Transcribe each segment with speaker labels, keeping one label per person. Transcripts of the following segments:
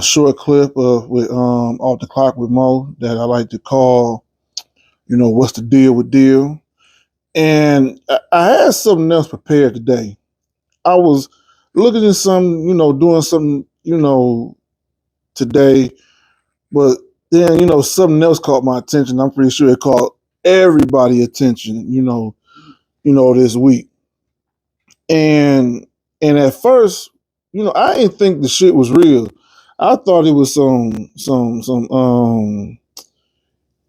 Speaker 1: short clip of with off the clock with Mo that I like to call, what's the deal with deal? And I had something else prepared today. I was looking at some, doing something, today, but then, something else caught my attention. I'm pretty sure it caught everybody attention, this week. And at first, I didn't think the shit was real. I thought it was some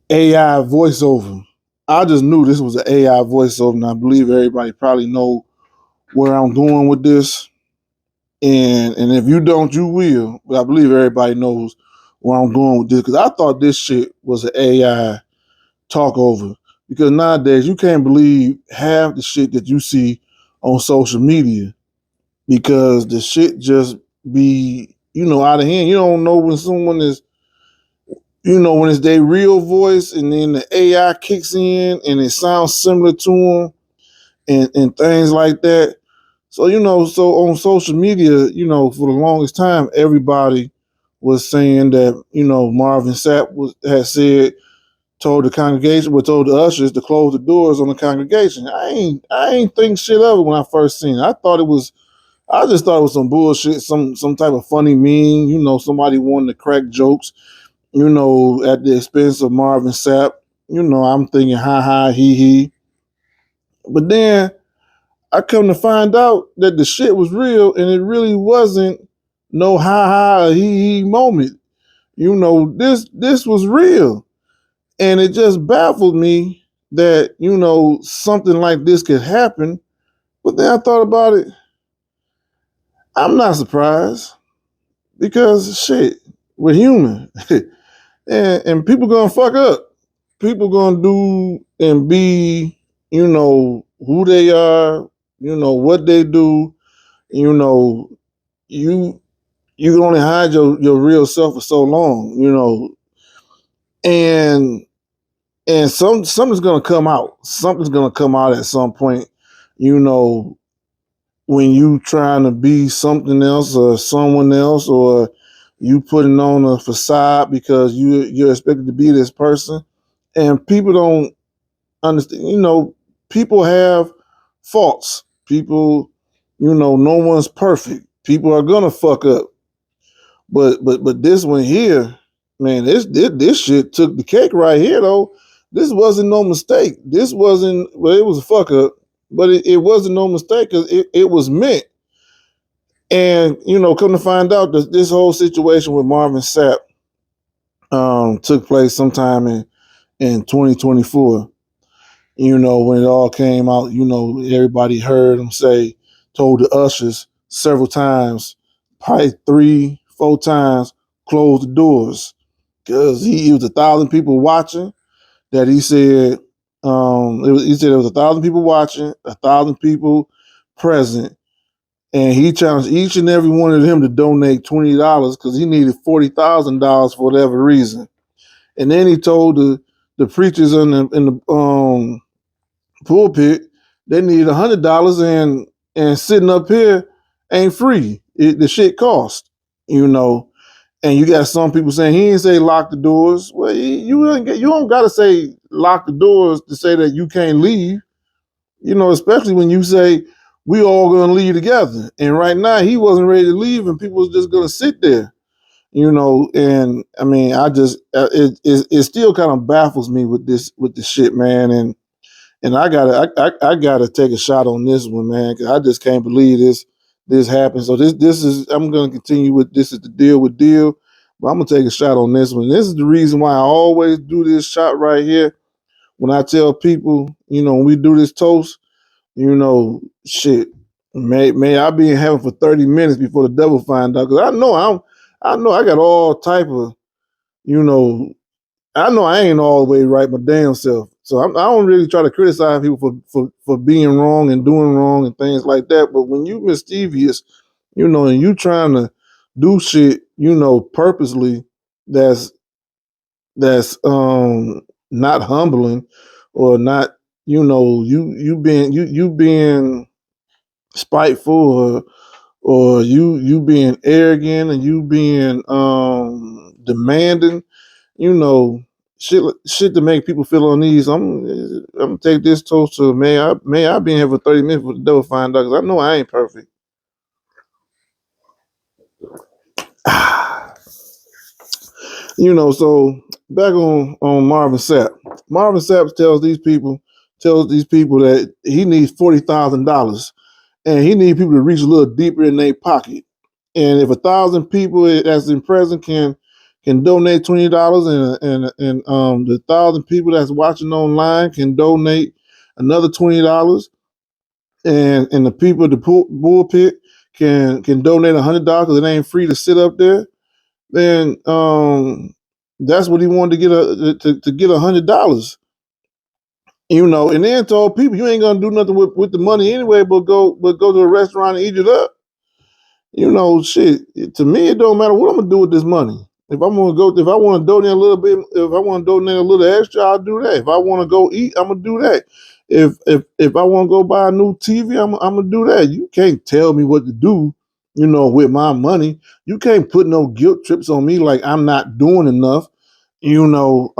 Speaker 1: AI voiceover. I just knew this was an AI voiceover, and I believe everybody probably know where I'm going with this. And if you don't, you will. But I believe everybody knows where I'm going with this because I thought this shit was an AI talk over. Because nowadays you can't believe half the shit that you see on social media because the shit just be, out of hand. You don't know when someone is, when it's their real voice and then the AI kicks in and it sounds similar to them and things like that. So, so on social media, for the longest time, everybody was saying that, Marvin Sapp told the congregation, told the ushers to close the doors on the congregation. I ain't think shit of it when I first seen it. I just thought it was some bullshit, some type of funny meme, somebody wanting to crack jokes, at the expense of Marvin Sapp. I'm thinking ha ha he. But then I come to find out that the shit was real and it really wasn't no ha ha he moment. This was real. And it just baffled me that, something like this could happen. But then I thought about it. I'm not surprised because shit, we're human. and people gonna fuck up. People gonna do and be, who they are, what they do, you know, you you can only hide your real self for so long, and something's gonna come out. Something's gonna come out at some point, you know, when you trying to be something else or someone else, or you putting on a facade because you're expected to be this person, and people don't understand. People have faults. People, no one's perfect. People are gonna fuck up. But this one here, man, this shit took the cake right here though. This wasn't no mistake. This wasn't well, it was a fuck up, but it wasn't no mistake because it was meant. And come to find out that this whole situation with Marvin Sapp took place sometime in 2024. When it all came out, everybody heard him told the ushers several times, probably 3, 4 times, close the doors. Because he was 1,000 people watching. That he said, he said there was 1,000 people watching, 1,000 people present, and he challenged each and every one of them to donate $20 because he needed $40,000 for whatever reason. And then he told the preachers in the pulpit they needed $100 and sitting up here ain't free. The shit cost, And you got some people saying he didn't say lock the doors. Well, you don't got to say lock the doors to say that you can't leave. Especially when you say we all gonna leave together. And right now he wasn't ready to leave, and people was just gonna sit there. And I mean, I just it still kind of baffles me with this shit, man. And I gotta take a shot on this one, man, because I just can't believe this happened. So this is I'm gonna continue with this is the deal with deal, but I'm gonna take a shot on this one. This is the reason why I always do this shot right here. When I tell people, when we do this toast, shit, may I be in heaven for 30 minutes before the devil find out. Cause I know I got all type of, you know, I know I ain't all the way right my damn self. So I don't really try to criticize people for being wrong and doing wrong and things like that. But when you mischievous, and you trying to do shit, purposely, that's not humbling or not, you being spiteful or you being arrogant and you being demanding, you know, shit to make people feel uneasy. I'm gonna take this toast to may I be in here for 30 minutes for the devil find out, because I know I ain't perfect. You know, so back on Marvin Sapp. Marvin Sapp tells these people that he needs $40,000, and he needs people to reach a little deeper in their pocket. And if 1,000 people that's in present can donate $20, and the 1,000 people that's watching online can donate another $20, and the people at the bullpit can donate $100 because it ain't free to sit up there, then that's what he wanted to get to get $100. You know, and then told people you ain't gonna do nothing with the money anyway, but go to a restaurant and eat it up. You know, shit. To me, it don't matter what I'm gonna do with this money. If I want to donate a little bit, if I want to donate a little extra, I'll do that. If I want to go eat, I'm gonna do that. If I want to go buy a new TV, I'm gonna do that. You can't tell me what to do, you know, with my money. You can't put no guilt trips on me like I'm not doing enough. You know,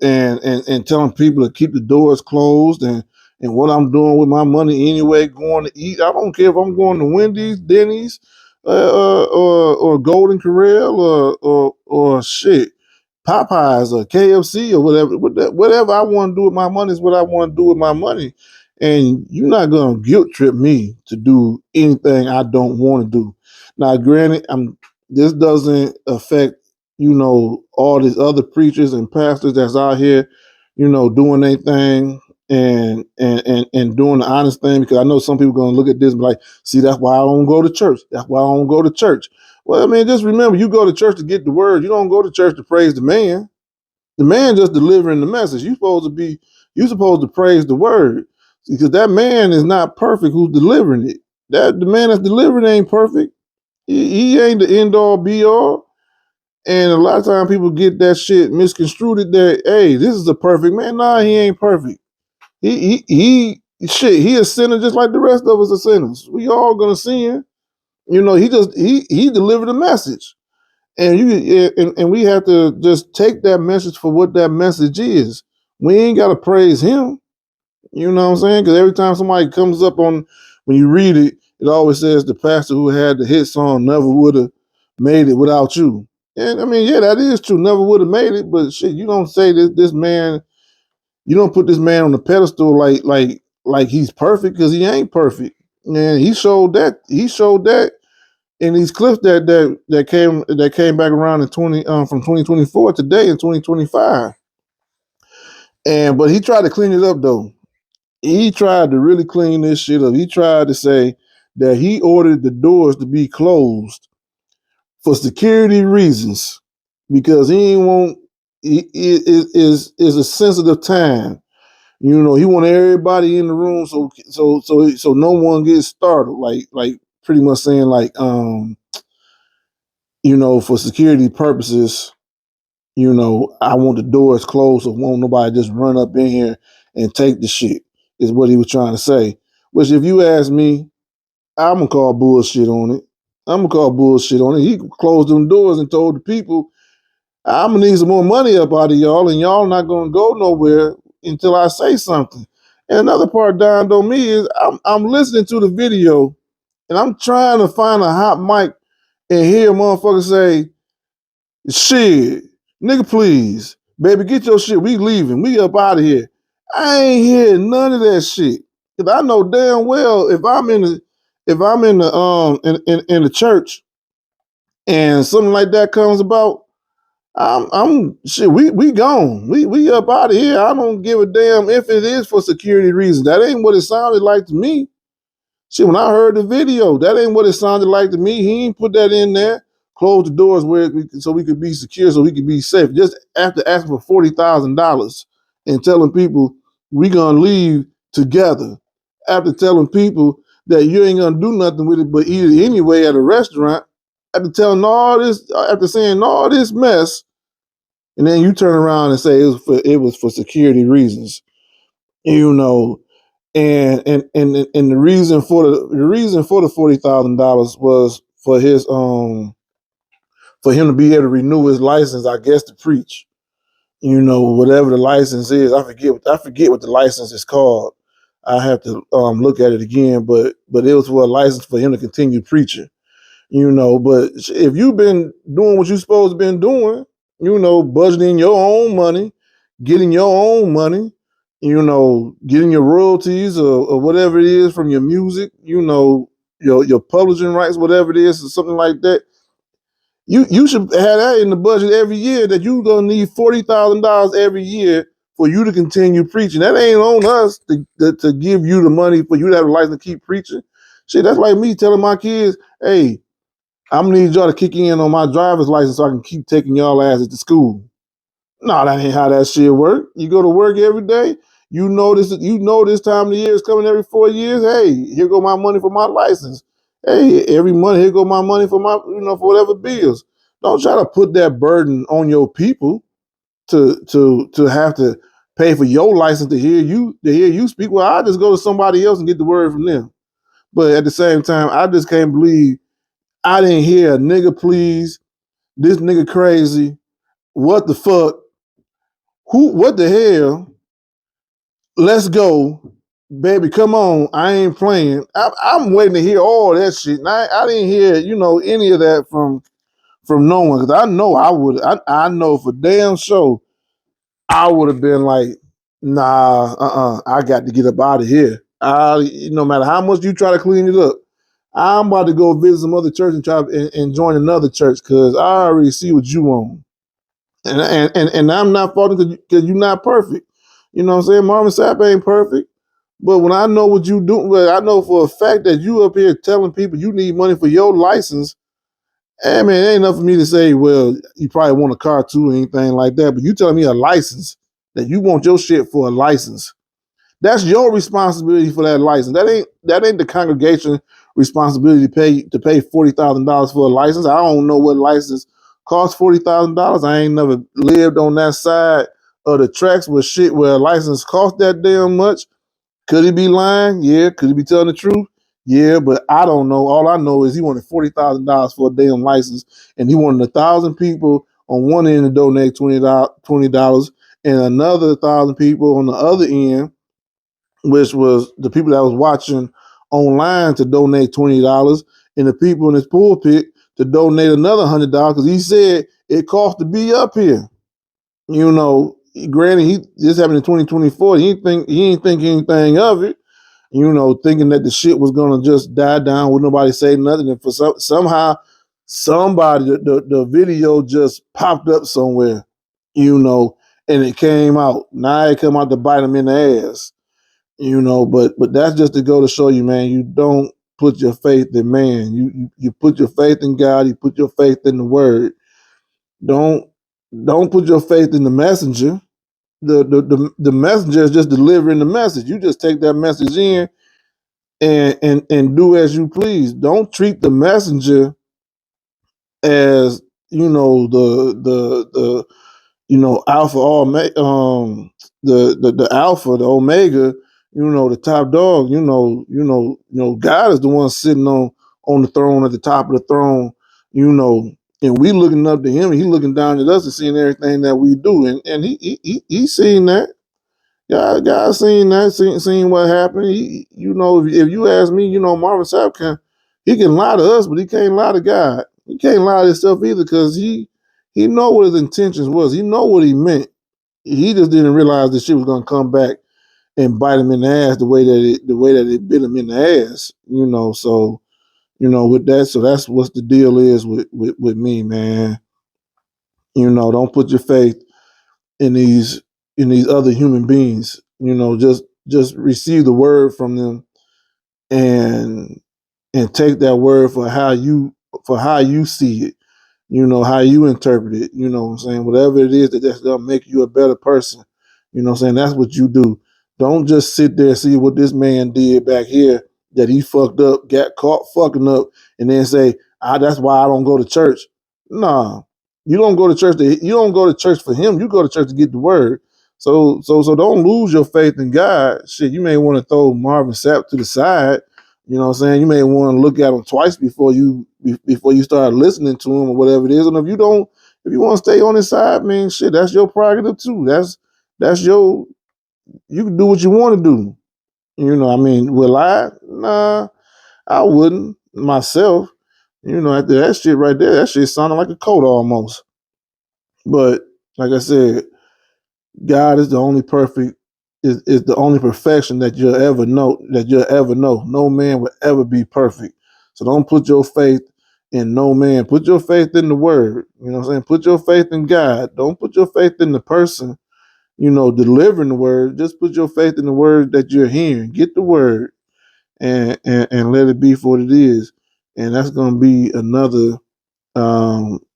Speaker 1: and telling people to keep the doors closed, and what I'm doing with my money anyway, going to eat. I don't care if I'm going to Wendy's, Denny's, or Golden Corral, or shit, Popeyes or KFC or whatever. Whatever I want to do with my money is what I want to do with my money. And you're not gonna guilt trip me to do anything I don't want to do. Now, granted, this doesn't affect, you know, all these other preachers and pastors that's out here, you know, doing their thing, and doing the honest thing, because I know some people gonna look at this and be like, see, that's why I don't go to church. That's why I don't go to church. Well, I mean, just remember, you go to church to get the word. You don't go to church to praise the man. The man just delivering the message. You supposed to praise the word, because that man is not perfect who's delivering it. That the man that's delivering ain't perfect. He ain't the end all be all. And a lot of times people get that shit misconstrued that, hey, this is a perfect man. Nah, he ain't perfect. He a sinner just like the rest of us are sinners. We all gonna sin. You know, he delivered a message. And we have to just take that message for what that message is. We ain't gotta praise him. You know what I'm saying? Because every time somebody comes up on, when you read it, it always says the pastor who had the hit song never would have made it without you. And I mean, yeah, that is true. Never would have made it. But shit, you don't say this man. You don't put this man on the pedestal like he's perfect, because he ain't perfect. And he showed that. He showed that in these clips that came back around in 20 from 2024 today in 2025. But he tried to clean it up though. He tried to really clean this shit up. He tried to say that he ordered the doors to be closed for security reasons, because he ain't want it is a sensitive time. You know, he want everybody in the room so no one gets startled. Like pretty much saying like you know, for security purposes, you know, I want the doors closed so won't nobody just run up in here and take the shit, is what he was trying to say. Which, if you ask me, I'm gonna call bullshit on it. I'm gonna call bullshit on it. He closed them doors and told the people, I'm gonna need some more money up out of y'all, and y'all not gonna go nowhere until I say something. And another part dawned on me is I'm listening to the video and I'm trying to find a hot mic and hear a motherfucker say, shit, nigga, please, baby, get your shit. We leaving. We up out of here. I ain't hearing none of that shit. Cause I know damn well if I'm in the in the church and something like that comes about, I'm shit. We gone. We up out of here. I don't give a damn if it is for security reasons. That ain't what it sounded like to me. See, when I heard the video, that ain't what it sounded like to me. He ain't put that in there. Close the doors so we could be secure, so we could be safe. Just after asking for $40,000 and telling people we gonna leave together. After telling people that you ain't gonna do nothing with it but eat it anyway at a restaurant. After telling all this, after saying all this mess, and then you turn around and say it was for security reasons. You know, And the reason for the $40,000 was for him to be able to renew his license, I guess, to preach. Whatever the license is, I forget what the license is called. I have to look at it again, but it was for a license for him to continue preaching. But if you've been doing what you're supposed to been doing, budgeting your own money, getting your own money, getting your royalties or whatever it is from your music, your publishing rights, whatever it is, or something like that. You should have that in the budget every year, that you're gonna need $40,000 every year for you to continue preaching. That ain't on us to give you the money for you to have a license to keep preaching. Shit, that's like me telling my kids, hey, I'm gonna need y'all to kick in on my driver's license so I can keep taking y'all asses to school. No, that ain't how that shit work. You go to work every day. You know this time of the year is coming every 4 years. Hey, here go my money for my license. Hey, every month here go my money for my, for whatever bills. Don't try to put that burden on your people to have to pay for your license to hear you speak. Well, I just go to somebody else and get the word from them. But at the same time, I just can't believe I didn't hear a nigga please, this nigga crazy, what the fuck, what the hell, let's go, baby, come on, I ain't playing. I'm waiting to hear all that shit. And I didn't hear, any of that from no one, because I know I know for damn sure I would have been like, nah, I got to get up out of here. No matter how much you try to clean it up, I'm about to go visit some other church and try and join another church because I already see what you want. And I'm not faulting because you're not perfect. You know what I'm saying? Marvin Sapp ain't perfect. But when I know what you do, well, I know for a fact that you up here telling people you need money for your license. Hey man, it ain't enough for me to say, well, you probably want a car too or anything like that. But you telling me a license, that you want your shit for a license. That's your responsibility for that license. That ain't the congregation responsibility to pay $40,000 for a license. I don't know what license costs $40,000. I ain't never lived on that side of the tracks where a license costs that damn much. Could he be lying? Yeah. Could he be telling the truth? Yeah, but I don't know. All I know is he wanted $40,000 for a damn license, and he wanted 1,000 people on one end to donate $20, and another 1,000 people on the other end, which was the people that was watching online, to donate $20, and the people in his pulpit to donate another $100 because he said it cost to be up here. Granted, this happened in 2024. He ain't think anything of it. Thinking that the shit was gonna just die down with nobody saying nothing, and for somehow somebody the video just popped up somewhere, and it came out. Now it come out to bite him in the ass. But that's just to go to show you, man, you don't put your faith in man. You put your faith in God, you put your faith in the word. Don't don't put your faith in the messenger. The messenger is just delivering the message. You just take that message in and do as you please. Don't treat the messenger as the alpha omega, the alpha, the omega, the top dog. God is the one sitting on the throne, at the top of the throne, and we looking up to him, and he looking down at us and seeing everything that we do, and he seen that. God seen that, seen what happened. If you ask me, Marvin Sapp he can lie to us, but he can't lie to God. He can't lie to himself either, because he know what his intentions was. He know what he meant. He just didn't realize this shit was gonna come back and bite him in the ass the way that it bit him in the ass. So with that, so that's what the deal is with me, man. Don't put your faith in these other human beings. Just receive the word from them, and take that word for how you see it, how you interpret it, what I'm saying? Whatever it is that's gonna make you a better person, what I'm saying? That's what you do. Don't just sit there and see what this man did back here, that he fucked up, got caught fucking up, and then say, that's why I don't go to church. Nah. You don't go to church for him, you go to church to get the word. So don't lose your faith in God. Shit, you may want to throw Marvin Sapp to the side. You know what I'm saying? You may want to look at him twice before you start listening to him or whatever it is. And if you want to stay on his side, man, shit, that's your prerogative too. That's your you can do what you want to do. You know, I mean, will I? Nah, I wouldn't myself. You know, after that shit right there, that shit sounded like a code almost. But like I said, God is the only perfect is the only perfection that you'll ever know. No man will ever be perfect. So don't put your faith in no man. Put your faith in the word. You know what I'm saying? Put your faith in God. Don't put your faith in the person, delivering the word. Just put your faith in the word that you're hearing. Get the word and let it be for what it is. And that's gonna be another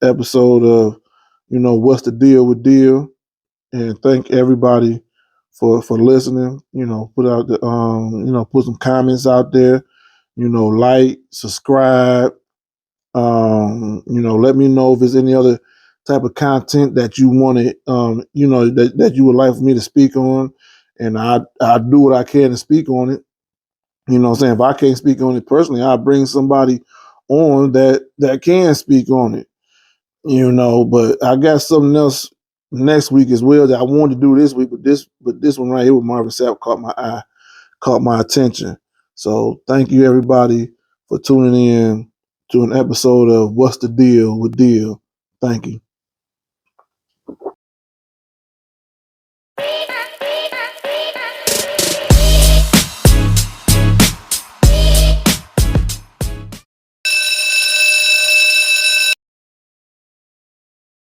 Speaker 1: episode of, what's the deal with deal. And thank everybody for listening. Put out put some comments out there. Like, subscribe. Let me know if there's any other type of content that you wanted. That you would like for me to speak on, and I do what I can to speak on it. You know what I'm saying? If I can't speak on it personally, I'll bring somebody on that can speak on it. But I got something else next week as well that I wanted to do this week, but this one right here with Marvin Sapp caught my attention. So thank you everybody for tuning in to an episode of What's the Deal with Deal. Thank you.